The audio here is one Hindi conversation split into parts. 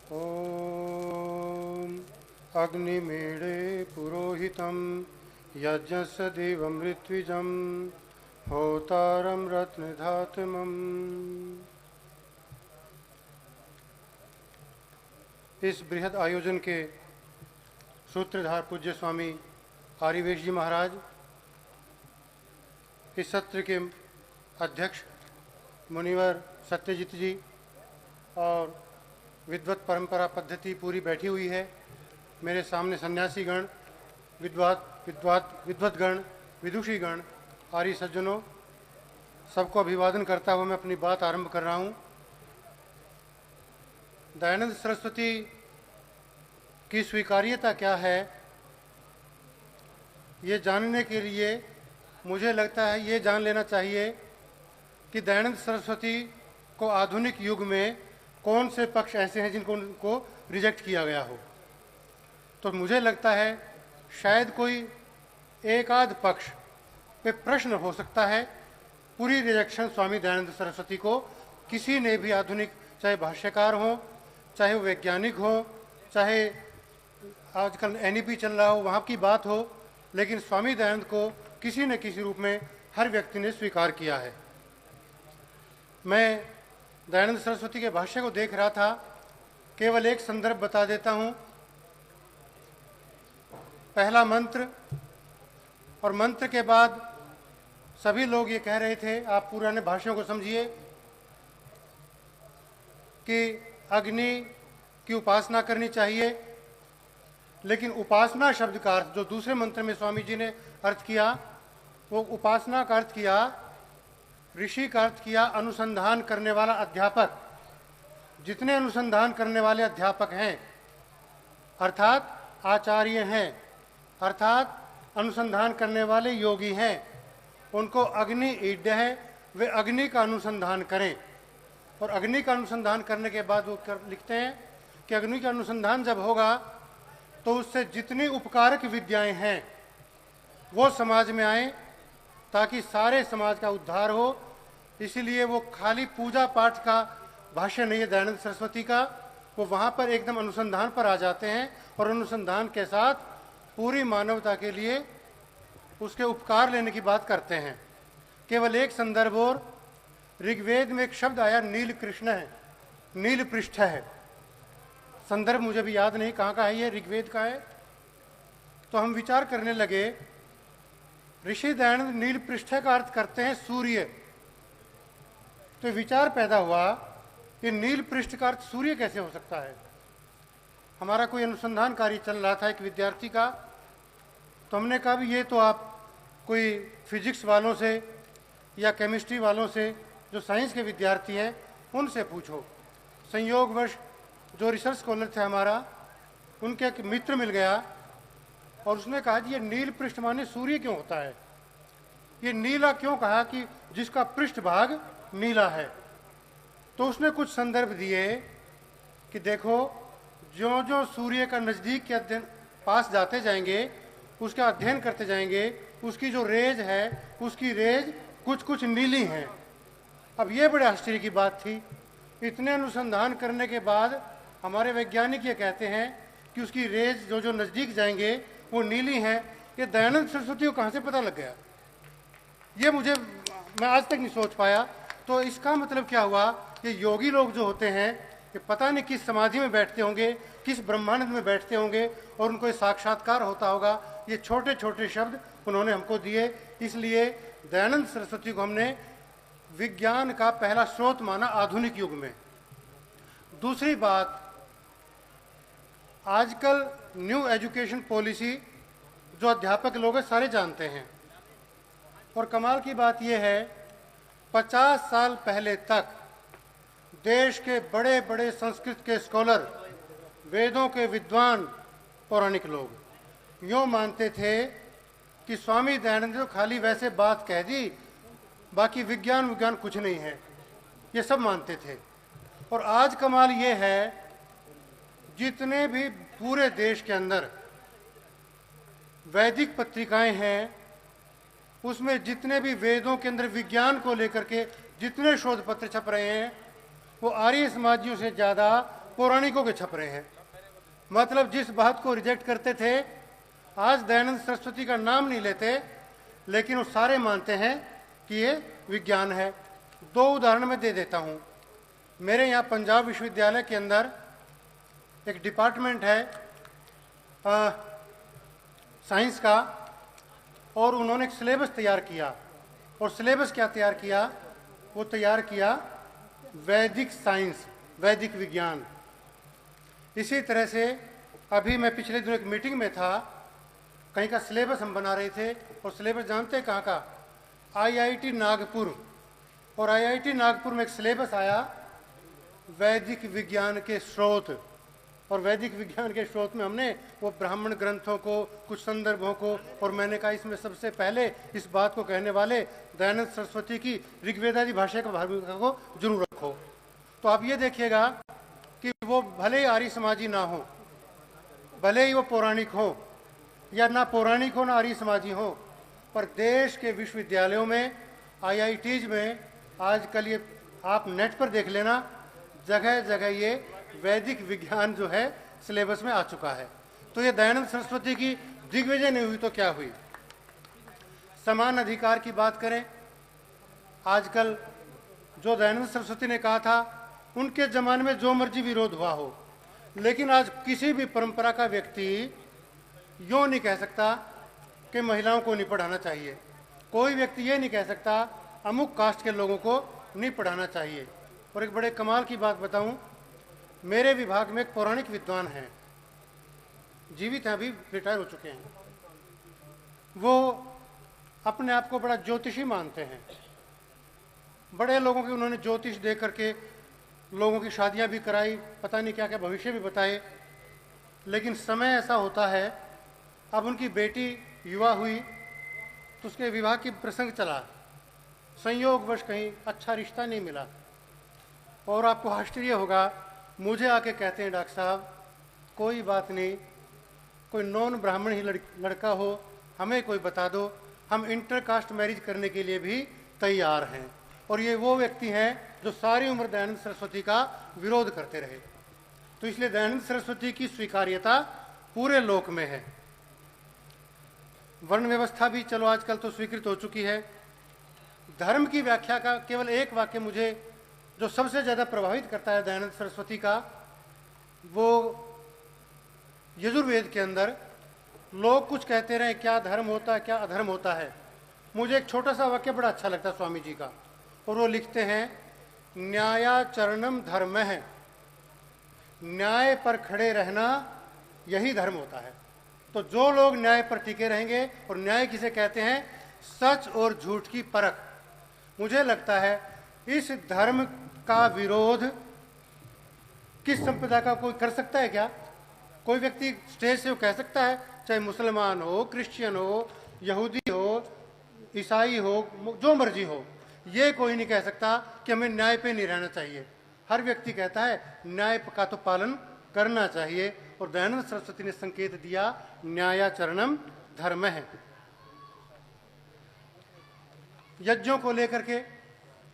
ॐ अग्निमीळे पुरोहितं यज्ञस्य देवं ऋत्विजं होतारं रत्नधातमम्। इस बृहद आयोजन के सूत्रधार पूज्य स्वामी आर्यवेश जी महाराज, इस सत्र के अध्यक्ष मुनिवर सत्यजित जी और विद्वत परंपरा पद्धति पूरी बैठी हुई है। मेरे सामने सन्यासीगण, विद्वतगण, विदुषीगण, आर्य सज्जनों, सबको अभिवादन करता हुआ मैं अपनी बात आरंभ कर रहा हूँ। दयानंद सरस्वती की स्वीकार्यता क्या है, ये जानने के लिए मुझे लगता है ये जान लेना चाहिए कि दयानंद सरस्वती को आधुनिक युग में कौन से पक्ष ऐसे हैं जिनको उनको रिजेक्ट किया गया हो। तो मुझे लगता है शायद कोई एक आध पक्ष पे प्रश्न हो सकता है। पूरी रिजेक्शन स्वामी दयानंद सरस्वती को किसी ने भी आधुनिक, चाहे भाष्यकार हो, चाहे वो वैज्ञानिक हो, चाहे आजकल एनईपी चल रहा हो वहाँ की बात हो, लेकिन स्वामी दयानंद को किसी न किसी रूप में हर व्यक्ति ने स्वीकार किया है। मैं दयानंद सरस्वती के भाष्य को देख रहा था, केवल एक संदर्भ बता देता हूँ। पहला मंत्र, और मंत्र के बाद सभी लोग ये कह रहे थे, आप पुराने भाष्यों को समझिए, कि अग्नि की उपासना करनी चाहिए। लेकिन उपासना शब्द का अर्थ जो दूसरे मंत्र में स्वामी जी ने अर्थ किया, वो उपासना का अर्थ किया, ऋषि का अर्थ किया अनुसंधान करने वाला अध्यापक। जितने अनुसंधान करने वाले अध्यापक हैं, अर्थात आचार्य हैं, अर्थात अनुसंधान करने वाले योगी हैं, उनको अग्नि ईड्य है, वे अग्नि का अनुसंधान करें। और अग्नि का अनुसंधान करने के बाद वो लिखते हैं कि अग्नि का अनुसंधान जब होगा तो उससे जितनी उपकारक विद्याएं हैं वो समाज में आए, ताकि सारे समाज का उद्धार हो। इसीलिए वो खाली पूजा पाठ का भाष्य नहीं है दयानंद सरस्वती का, वो वहाँ पर एकदम अनुसंधान पर आ जाते हैं और अनुसंधान के साथ पूरी मानवता के लिए उसके उपकार लेने की बात करते हैं। केवल एक संदर्भ और, ऋग्वेद में एक शब्द आया नील कृष्ण है, नील पृष्ठ है। संदर्भ मुझे भी याद नहीं कहाँ का है, ये ऋग्वेद का है। तो हम विचार करने लगे, ऋषि दयानंद नील पृष्ठ का अर्थ करते हैं सूर्य। तो विचार पैदा हुआ कि नील पृष्ठ का अर्थ सूर्य कैसे हो सकता है। हमारा कोई अनुसंधान कार्य चल रहा था एक विद्यार्थी का, तो हमने कहा भी ये तो आप कोई फिजिक्स वालों से या केमिस्ट्री वालों से, जो साइंस के विद्यार्थी हैं, उनसे पूछो। संयोगवश जो रिसर्च स्कॉलर थे हमारा, उनके एक मित्र मिल गया और उसने कहा जी ये नील पृष्ठ माने सूर्य क्यों होता है, ये नीला क्यों कहा कि जिसका पृष्ठ भाग नीला है। तो उसने कुछ संदर्भ दिए कि देखो जो जो सूर्य का नज़दीक के अध्ययन पास जाते जाएंगे, उसका अध्ययन करते जाएंगे, उसकी जो रेज है, उसकी रेज कुछ कुछ नीली हैं। अब ये बड़े आश्चर्य की बात थी। इतने अनुसंधान करने के बाद हमारे वैज्ञानिक ये कहते हैं कि उसकी रेज जो जो नज़दीक जाएंगे वो नीली हैं। ये दयानंद सरस्वती को कहाँ से पता लग गया, ये मैं आज तक नहीं सोच पाया। तो इसका मतलब क्या हुआ, ये योगी लोग जो होते हैं, ये पता नहीं किस समाधि में बैठते होंगे, किस ब्रह्मांड में बैठते होंगे, और उनको ये साक्षात्कार होता होगा। ये छोटे छोटे शब्द उन्होंने हमको दिए। इसलिए दयानंद सरस्वती को हमने विज्ञान का पहला स्रोत माना आधुनिक युग में। दूसरी बात, आजकल न्यू एजुकेशन पॉलिसी जो अध्यापक लोग हैं सारे जानते हैं, और कमाल की बात यह है 50 साल पहले तक देश के बड़े बड़े संस्कृत के स्कॉलर, वेदों के विद्वान, पौराणिक लोग यूँ मानते थे कि स्वामी दयानंद ने खाली वैसे बात कह दी, बाकी विज्ञान कुछ नहीं है, ये सब मानते थे। और आज कमाल ये है, जितने भी पूरे देश के अंदर वैदिक पत्रिकाएं हैं, उसमें जितने भी वेदों के अंदर विज्ञान को लेकर के जितने शोध पत्र छप रहे हैं, वो आर्य समाजियों से ज़्यादा पौराणिकों के छपरे हैं। मतलब जिस बात को रिजेक्ट करते थे, आज दयानंद सरस्वती का नाम नहीं लेते, लेकिन वो सारे मानते हैं कि ये विज्ञान है। दो उदाहरण मैं दे देता हूँ। मेरे यहाँ पंजाब विश्वविद्यालय के अंदर एक डिपार्टमेंट है साइंस का, और उन्होंने एक सिलेबस तैयार किया। और सिलेबस क्या तैयार किया? वो तैयार किया वैदिक साइंस, वैदिक विज्ञान। इसी तरह से अभी मैं पिछले दिनों एक मीटिंग में था, कहीं का सिलेबस हम बना रहे थे, और सिलेबस जानते हैं कहाँ का? आईआईटी नागपुर। और आईआईटी नागपुर में एक सिलेबस आया वैदिक विज्ञान के स्रोत। और वैदिक विज्ञान के स्रोत में हमने वो ब्राह्मण ग्रंथों को, कुछ संदर्भों को, और मैंने कहा इसमें सबसे पहले इस बात को कहने वाले दयानंद सरस्वती की ऋग्वेदादि भाषा का भूमिका को जरूर रखो। तो आप ये देखिएगा कि वो भले ही आर्य समाजी ना हो, भले ही वो पौराणिक हो, या ना पौराणिक हो ना आर्य समाजी हो, पर देश के विश्वविद्यालयों में, आईआईटीज में आजकल ये आप नेट पर देख लेना, जगह जगह ये वैदिक विज्ञान जो है सिलेबस में आ चुका है। तो ये दयानंद सरस्वती की दिग्विजय नहीं हुई तो क्या हुई? समान अधिकार की बात करें, आजकल जो दयानंद सरस्वती ने कहा था, उनके जमाने में जो मर्जी विरोध हुआ हो, लेकिन आज किसी भी परंपरा का व्यक्ति यूँ नहीं कह सकता कि महिलाओं को नहीं पढ़ाना चाहिए। कोई व्यक्ति ये नहीं कह सकता अमुक कास्ट के लोगों को नहीं पढ़ाना चाहिए। और एक बड़े कमाल की बात बताऊं, मेरे विभाग में एक पौराणिक विद्वान हैं, जीवित हैं, अभी रिटायर हो चुके हैं। वो अपने आप को बड़ा ज्योतिषी मानते हैं। बड़े लोगों की उन्होंने ज्योतिष दे करके लोगों की शादियां भी कराई, पता नहीं क्या क्या भविष्य भी बताए। लेकिन समय ऐसा होता है, अब उनकी बेटी युवा हुई तो उसके विवाह की प्रसंग चला, संयोगवश कहीं अच्छा रिश्ता नहीं मिला, और आपको आश्चर्य होगा, मुझे आके कहते हैं डॉक्टर साहब कोई बात नहीं, कोई नॉन ब्राह्मण ही लड़का हो, हमें कोई बता दो, हम इंटरकास्ट मैरिज करने के लिए भी तैयार हैं। और ये वो व्यक्ति हैं जो सारी उम्र दयानंद सरस्वती का विरोध करते रहे। तो इसलिए दयानंद सरस्वती की स्वीकार्यता पूरे लोक में है। वर्ण व्यवस्था भी चलो आजकल तो स्वीकृत हो चुकी है। धर्म की व्याख्या का केवल एक वाक्य मुझे जो सबसे ज़्यादा प्रभावित करता है दयानंद सरस्वती का, वो यजुर्वेद के अंदर लोग कुछ कहते रहे क्या धर्म होता है, क्या अधर्म होता है। मुझे एक छोटा सा वाक्य बड़ा अच्छा लगता है स्वामी जी का, और वो लिखते हैं न्यायाचरणम धर्म है, न्याय पर खड़े रहना यही धर्म होता है। तो जो लोग न्याय पर टिके रहेंगे, और न्याय किसे कहते हैं? सच और झूठ की परख। मुझे लगता है इस धर्म का विरोध किस संप्रदाय का कोई कर सकता है क्या? कोई व्यक्ति स्टेज से वो कह सकता है, चाहे मुसलमान हो, क्रिश्चियन हो, यहूदी हो, ईसाई हो, जो मर्जी हो, ये कोई नहीं कह सकता कि हमें न्याय पे नहीं रहना चाहिए। हर व्यक्ति कहता है न्याय का तो पालन करना चाहिए, और दयानंद सरस्वती ने संकेत दिया न्यायाचरणम धर्म है। यज्ञों को लेकर के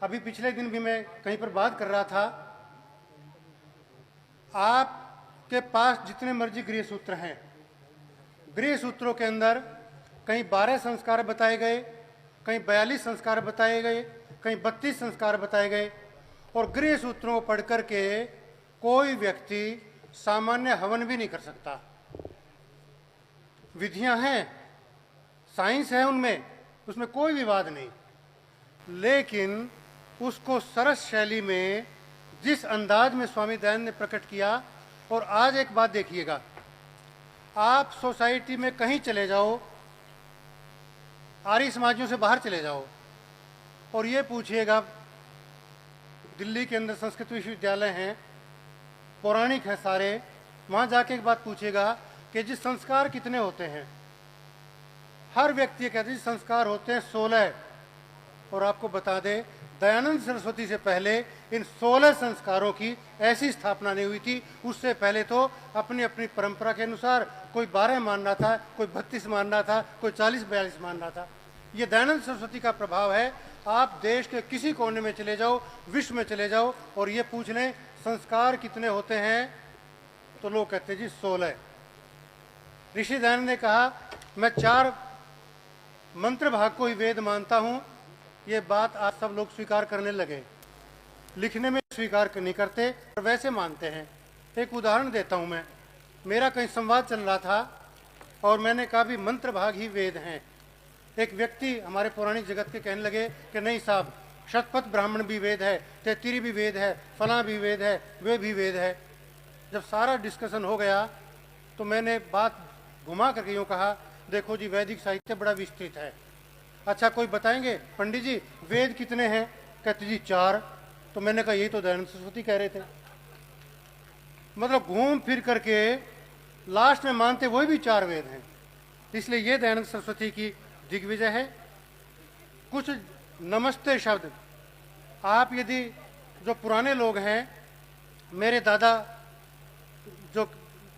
अभी पिछले दिन भी मैं कहीं पर बात कर रहा था, आपके पास जितने मर्जी गृह सूत्र हैं, गृह सूत्रों के अंदर कहीं 12 संस्कार बताए गए, कहीं 42 संस्कार बताए गए, कहीं 32 संस्कार बताए गए। और गृह सूत्रों को पढ़ करके कोई व्यक्ति सामान्य हवन भी नहीं कर सकता। विधियां हैं, साइंस है उनमें, उसमें कोई विवाद नहीं, लेकिन उसको सरस शैली में जिस अंदाज में स्वामी दयानंद ने प्रकट किया। और आज एक बात देखिएगा, आप सोसाइटी में कहीं चले जाओ, आर्य समाजियों से बाहर चले जाओ, और ये पूछिएगा, दिल्ली के अंदर संस्कृत विश्वविद्यालय हैं, पौराणिक है सारे, वहाँ जाके एक बात पूछिएगा कि जी संस्कार कितने होते हैं? हर व्यक्ति ये कहते हैं संस्कार होते हैं 16। और आपको बता दें, दयानंद सरस्वती से पहले इन 16 संस्कारों की ऐसी स्थापना नहीं हुई थी। उससे पहले तो अपनी अपनी परंपरा के अनुसार कोई 12 मान रहा था, कोई 32 मान रहा था, कोई 40-42 मान रहा था। ये दयानंद सरस्वती का प्रभाव है। आप देश के किसी कोने में चले जाओ, विश्व में चले जाओ, और ये पूछ लें संस्कार कितने होते हैं, तो लोग कहते जी 16। ऋषि दयानंद ने कहा मैं 4 मंत्र भाग को ही वेद मानता हूं। ये बात आज सब लोग स्वीकार करने लगे, लिखने में स्वीकार नहीं करते और वैसे मानते हैं। एक उदाहरण देता हूं मैं। मेरा कहीं संवाद चल रहा था और मैंने कहा भी मंत्र भाग ही वेद हैं। एक व्यक्ति हमारे पौराणिक जगत के कहने लगे कि नहीं साहब, शतपथ ब्राह्मण भी वेद है, तेतीरी भी वेद है, फला भी वेद है, वे भी वेद है। जब सारा डिस्कशन हो गया तो मैंने बात घुमा करके यूँ कहा, देखो जी वैदिक साहित्य बड़ा विस्तृत है। अच्छा कोई बताएंगे पंडित जी वेद कितने हैं? कहते जी 4। तो मैंने कहा यही तो दयानंद सरस्वती कह रहे थे। मतलब घूम फिर करके लास्ट में मानते वही भी 4 वेद हैं। इसलिए ये दयानंद सरस्वती की दिग्विजय है। कुछ नमस्ते शब्द आप यदि जो पुराने लोग हैं, मेरे दादा जो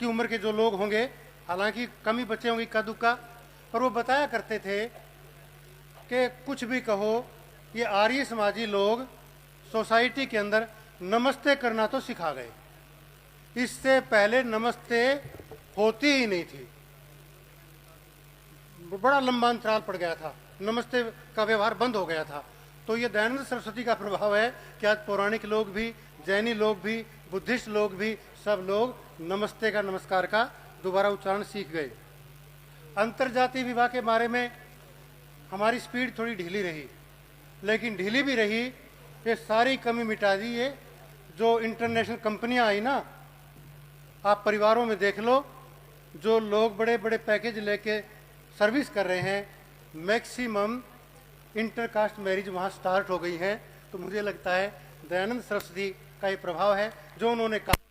की उम्र के जो लोग होंगे, हालांकि कम ही बच्चे होंगे इक्का दुक्का, पर वो बताया करते थे कि कुछ भी कहो, ये आर्य समाजी लोग सोसाइटी के अंदर नमस्ते करना तो सिखा गए। इससे पहले नमस्ते होती ही नहीं थी, बड़ा लंबा अंतराल पड़ गया था, नमस्ते का व्यवहार बंद हो गया था। तो ये दयानंद सरस्वती का प्रभाव है कि आज पौराणिक लोग भी, जैनी लोग भी, बुद्धिस्ट लोग भी, सब लोग नमस्ते का, नमस्कार का दोबारा उच्चारण सीख गए। अंतर्जातीय विवाह के बारे में हमारी स्पीड थोड़ी ढीली रही, लेकिन ढीली भी रही, ये सारी कमी मिटा दी। ये जो इंटरनेशनल कंपनियां आई ना, आप परिवारों में देख लो, जो लोग बड़े बड़े पैकेज लेके सर्विस कर रहे हैं, मैक्सिमम इंटरकास्ट मैरिज वहाँ स्टार्ट हो गई है। तो मुझे लगता है दयानंद सरस्वती का ये प्रभाव है जो उन्होंने कहा।